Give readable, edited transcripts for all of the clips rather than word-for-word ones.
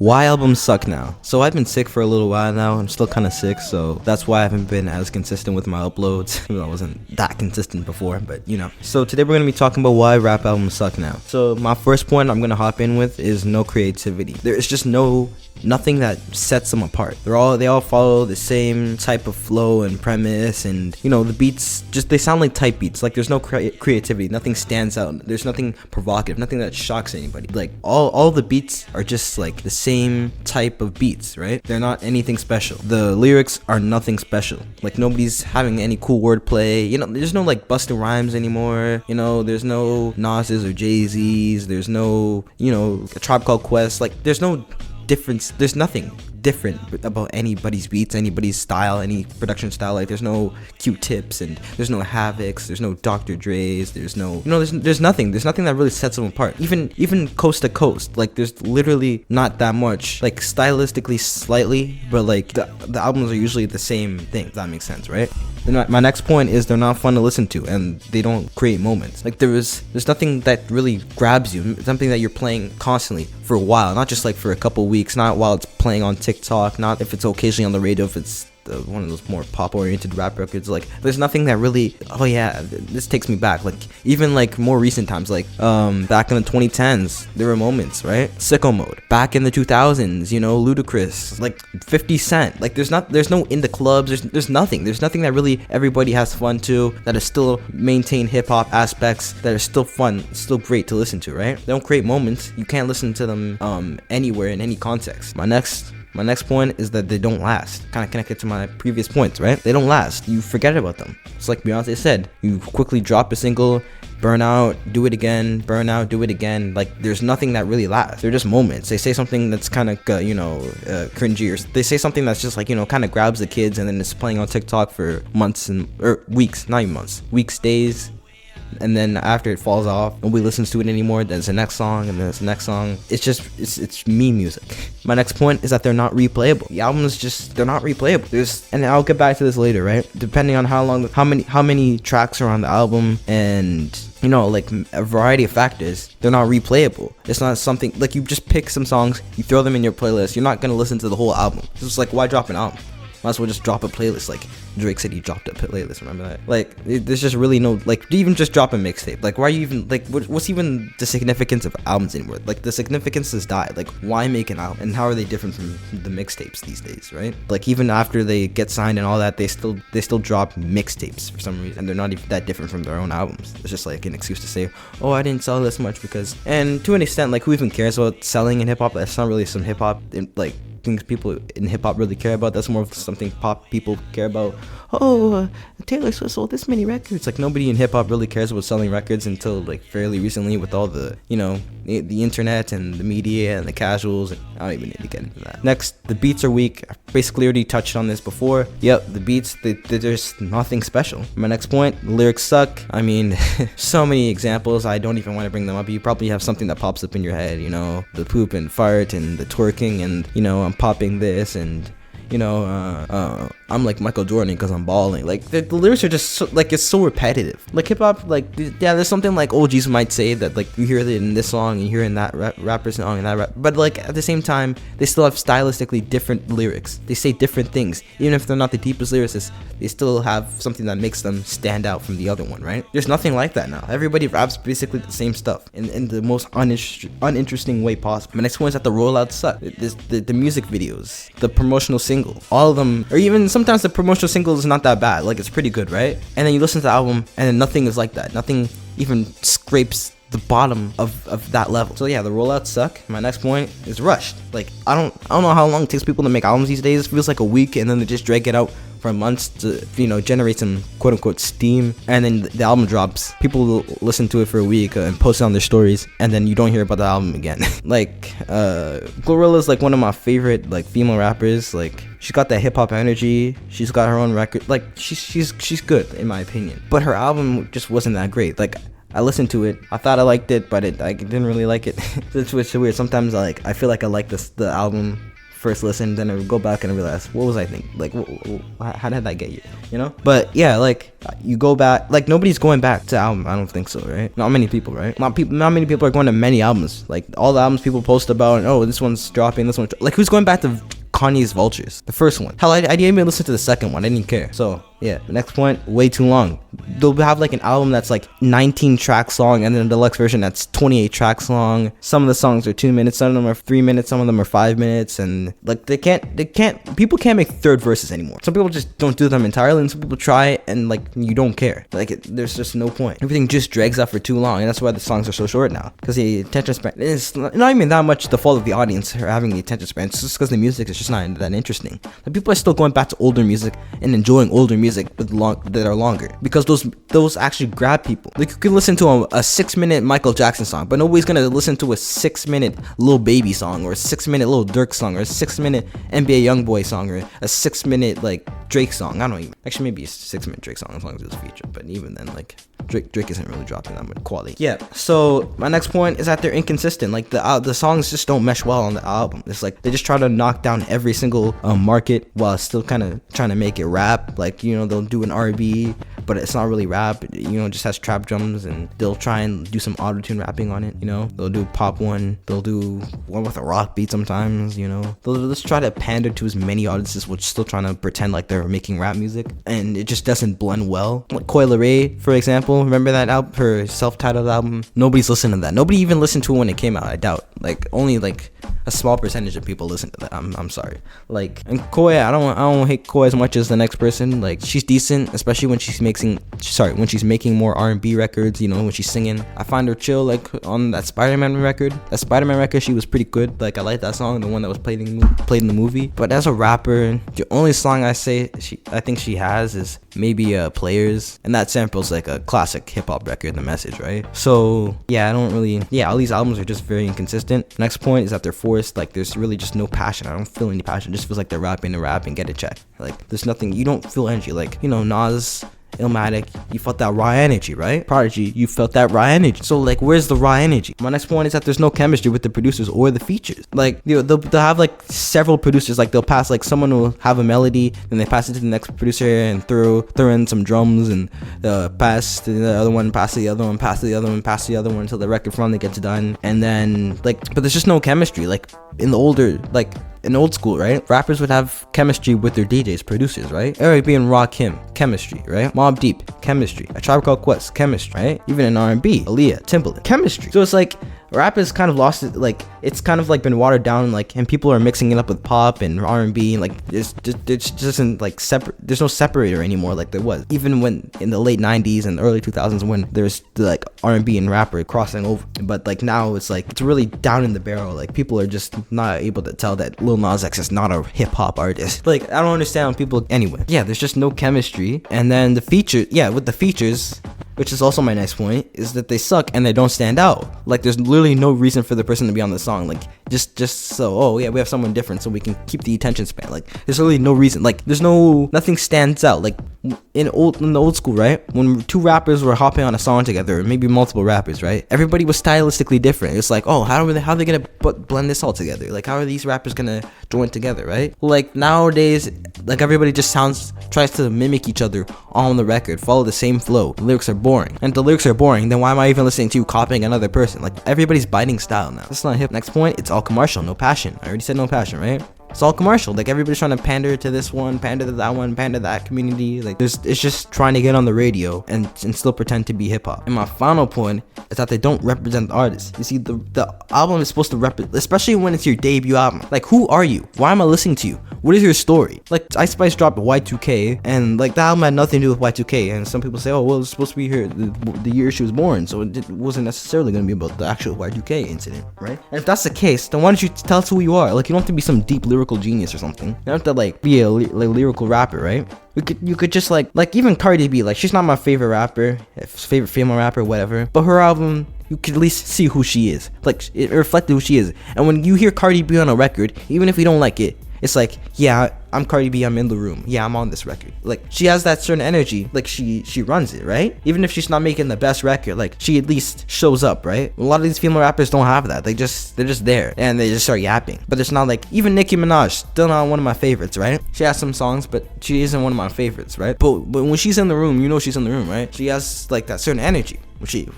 Why albums suck now? So I've been sick for a little while now. I'm still kind of sick, so that's why I haven't been as consistent with my uploads. I wasn't that consistent before, but you know. So today we're gonna be talking about why rap albums suck now. So my first point I'm gonna hop in with is no creativity. There is just nothing that sets them apart. They all follow the same type of flow and premise, and you know the beats they sound like type beats. Like there's no creativity. Nothing stands out. There's nothing provocative. Nothing that shocks anybody. Like all the beats are just like the same type of beats, right? They're not anything special. The lyrics are nothing special. Like nobody's having any cool wordplay. You know, there's no like busting rhymes anymore. You know, there's no Nas's or Jay-Z's. There's no, you know, a Tribe Called Quest. Like there's no difference. There's nothing different about anybody's beats, anybody's style, any production style. Like there's no Q-Tips and there's no Havocs, there's no Dr. Dre's, there's no, you know, there's nothing that really sets them apart. Even Coast to Coast, like there's literally not that much, like stylistically slightly, but like the albums are usually the same thing, if that makes sense, right? My next point is they're not fun to listen to and they don't create moments. Like there's nothing that really grabs you, something that you're playing constantly for a while, not just like for a couple weeks, not while it's playing on TikTok, not if it's occasionally on the radio, if it's one of those more pop-oriented rap records. Like there's nothing that really, oh yeah, this takes me back. Like even like more recent times, like back in the 2010s there were moments, right? Sicko Mode. Back in the 2000s, you know, Ludacris, like 50 Cent. Like there's no in the clubs, there's nothing that really everybody has fun to, that is still maintain hip-hop aspects, that are still fun, still great to listen to, right? They don't create moments. You can't listen to them anywhere in any context. My next point is that they don't last. Kind of connected to my previous points, right? They don't last. You forget about them. It's like Beyonce said. You quickly drop a single, burn out, do it again, burn out, do it again. Like there's nothing that really lasts. They're just moments. They say something that's kind of cringy, or they say something that's just like, you know, kind of grabs the kids, and then it's playing on TikTok for months or weeks, not even months, weeks, days. And then after it falls off, nobody listens to it anymore. There's the next song, and then there's the next song. It's meme music. My next point is that they're not replayable. The albums they're not replayable. And I'll get back to this later, right? Depending on how many tracks are on the album, and you know, like a variety of factors, they're not replayable. It's not something like you just pick some songs, you throw them in your playlist. You're not gonna listen to the whole album. It's just like, why drop an album? Might as well just drop a playlist. Like Drake said he dropped a playlist, remember that? Like there's just really no, like, even just drop a mixtape. Like why are you even, like, what's even the significance of albums anymore? Like the significance has died. Like why make an album, and how are they different from the mixtapes these days, right? Like even after they get signed and all that, they still drop mixtapes for some reason, and they're not even that different from their own albums. It's just like an excuse to say, oh, I didn't sell this much because, and to an extent, like who even cares about selling in hip-hop? That's not really some hip-hop, like things people in hip-hop really care about. That's more of something pop people care about. Oh, Taylor Swift sold this many records. Like nobody in hip-hop really cares about selling records until like fairly recently, with all the, you know, the internet and the media and the casuals. I don't even need to get into that. Next, the beats are weak. I basically already touched on this before. Yep, the beats, there's nothing special. My next point, the lyrics suck. I mean, so many examples, I don't even want to bring them up. You probably have something that pops up in your head, you know, the poop and fart and the twerking, and you know, I'm popping this, and you know, I'm like Michael Jordan because I'm balling. Like the lyrics are just so, like, it's so repetitive. Like hip hop, like yeah, there's something like OGs might say that like you hear it in this song, and you hear it in that rapper song, and that rap. But like at the same time, they still have stylistically different lyrics. They say different things, even if they're not the deepest lyricists. They still have something that makes them stand out from the other one, right? There's nothing like that now. Everybody raps basically the same stuff in the most uninteresting way possible. My next point is that the rollouts suck. The music videos, the promotional single, all of them, or even sometimes the promotional single is not that bad. Like it's pretty good, right? And then you listen to the album, and then nothing is like that. Nothing even scrapes the bottom of that level. So yeah, the rollouts suck. My next point is rushed. Like I don't know how long it takes people to make albums these days. It feels like a week, and then they just drag it out for months to, you know, generate some quote unquote steam, and then the album drops. People will listen to it for a week and post it on their stories, and then you don't hear about the album again. Like Glorilla's like one of my favorite like female rappers. Like she's got that hip hop energy. She's got her own record. Like she's good in my opinion, but her album just wasn't that great. Like I listened to it. I thought I liked it, but I didn't really like it. It's weird. Sometimes I feel like I like the album first listen, then I would go back and realize, what was I thinking? Like, how did that get you? You know? But yeah, like, you go back, like, nobody's going back to album. I don't think so, right? Not many people, right? Not many people are going to many albums. Like, all the albums people post about, oh, this one's dropping, this one's like, who's going back to Kanye's Vultures, the first one? Hell, I didn't even listen to the second one. I didn't care. So yeah, the next point, way too long. They'll have like an album that's like 19 tracks long, and then a deluxe version that's 28 tracks long. Some of the songs are 2 minutes, some of them are 3 minutes, some of them are 5 minutes, and like people can't make third verses anymore. Some people just don't do them entirely, and some people try it, and like, you don't care. Like, there's just no point. Everything just drags out for too long, and that's why the songs are so short now. Because the attention span is not even that much the fault of the audience for having the attention span. It's just because the music is just not that interesting. Like, people are still going back to older music and enjoying older music that are longer, because those actually grab people. Like, you can listen to a 6-minute Michael Jackson song, but nobody's gonna listen to a 6-minute Lil Baby song, or a 6-minute Lil Durk song, or a 6-minute NBA YoungBoy song, or a 6-minute like Drake song. I don't even, actually, maybe a 6-minute Drake song as long as it was featured, but even then, like, Drake isn't really dropping that much quality. Yeah, so my next point is that they're inconsistent. Like, the songs just don't mesh well on the album. It's like they just try to knock down every single market while still kind of trying to make it rap. Like, you know, they'll do an R&B, but it's not really rap. You know, it just has trap drums, and they'll try and do some auto-tune rapping on it. You know, they'll do pop one, they'll do one with a rock beat sometimes. You know, they'll just try to pander to as many audiences while still trying to pretend like they're making rap music, and it just doesn't blend well. Like Coi Leray, for example, remember that album, her self-titled album? Nobody's listened to that. Nobody even listened to it when it came out, I doubt. Like, only like a small percentage of people listen to that. I'm sorry. Like, and Coi, I don't hate Coi as much as the next person. Like, she's decent, especially when she's making more R&B records, you know, when she's singing. I find her chill. Like, on that Spider-Man record, she was pretty good. Like, I like that song, the one that was played in the movie. But as a rapper, the only song I think she has is maybe Players, and that samples like a classic hip-hop record, The Message, right? So yeah, all these albums are just very inconsistent. Next point is that they're forced. Like, there's really just no passion. I don't feel any passion. It just feels like they're rapping to rap and get a check. Like, there's nothing, you don't feel energy. Like, you know, Nas, Illmatic, you felt that raw energy, right? Prodigy, you felt that raw energy. So like, where's the raw energy? My next point is that there's no chemistry with the producers or the features. Like, you know, they'll have like several producers. Like, they'll pass, like, someone will have a melody, then they pass it to the next producer and throw in some drums, and pass to the other one, pass to the other one, pass to the other one, pass to the other one until the record finally gets done. And then like, but there's just no chemistry. Like, in old school, right? Rappers would have chemistry with their DJs, producers, right? Eric B and Rakim, chemistry, right? Mobb Deep, chemistry. A Tribe Called Quest, chemistry, right? Even in R&B, Aaliyah, Timbaland, chemistry. So it's like, rap has kind of lost it. Like, it's kind of like been watered down, like, and people are mixing it up with pop and R&B, and like, it's just isn't like separate. There's no separator anymore like there was, even when in the late 90s and early 2000s, when there's the, like, R&B and rapper crossing over. But like, now it's like, it's really down in the barrel. Like, people are just not able to tell that Lil Nas X is not a hip-hop artist. Like, I don't understand people. Anyway, yeah, there's just no chemistry. And then the feature, with the features, which is also my next point, is that they suck and they don't stand out. Like, there's literally no reason for the person to be on the song. Like, just so, oh yeah, we have someone different so we can keep the attention span. Like, there's really no reason. Like, nothing stands out. Like, in the old school, right? When two rappers were hopping on a song together, or maybe multiple rappers, right? Everybody was stylistically different. It's like, oh, how are they gonna blend this all together? Like, how are these rappers gonna join together, right? Like, nowadays, like, everybody just tries to mimic each other on the record, follow the same flow. The lyrics are boring. And if the lyrics are boring, then why am I even listening to you copying another person? Like, everybody's biting style now. That's not hip. Next point, it's all commercial, no passion. I already said no passion, right? It's all commercial. Like, everybody's trying to pander to this one, pander to that one, pander to that community. Like, it's just trying to get on the radio and still pretend to be hip-hop. And my final point is that they don't represent the artist. You see, the album is supposed to represent, especially when it's your debut album. Like, who are you? Why am I listening to you? What is your story? Like, Ice Spice dropped Y2K, and like, the album had nothing to do with Y2K. And some people say, oh, well, it's supposed to be here the year she was born, so it wasn't necessarily going to be about the actual Y2K incident, right? And if that's the case, then why don't you tell us who you are? Like, you don't have to be some deep lyrical genius or something. You don't have to like be a lyrical rapper, right? You could just like even Cardi B, like, she's not my favorite rapper, favorite female rapper, whatever, but her album, you could at least see who she is. Like, it reflected who she is. And when you hear Cardi B on a record, even if you don't like it, it's like, yeah, I'm Cardi B, I'm in the room, yeah, I'm on this record. Like, she has that certain energy, like she runs it, right? Even if she's not making the best record, like she at least shows up, right? A lot of these female rappers don't have that. They're just there and they just start yapping. But it's not like, even Nicki Minaj, still not one of my favorites, right? She has some songs, but she isn't one of my favorites, right? But when she's in the room, you know she's in the room, right? She has like that certain energy.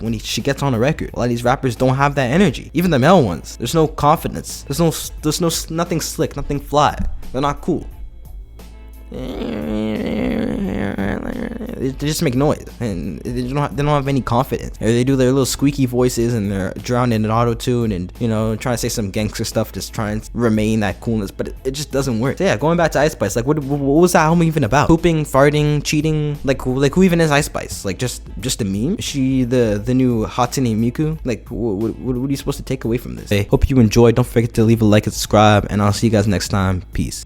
When she gets on a record, a lot of these rappers don't have that energy. Even the male ones, there's no confidence. There's nothing slick, nothing fly. They're not cool. They just make noise and they don't have any confidence. Or they do their little squeaky voices and they're drowning in auto-tune and, you know, trying to say some gangster stuff, just trying to remain that coolness, but it just doesn't work. So yeah, going back to Ice Spice, like what was that album even about? Pooping, farting, cheating? Like who even is Ice Spice? Like just a meme? Is she the new Hatsune Miku? Like what are you supposed to take away from this? Hey, hope you enjoyed. Don't forget to leave a like and subscribe, and I'll see you guys next time. Peace.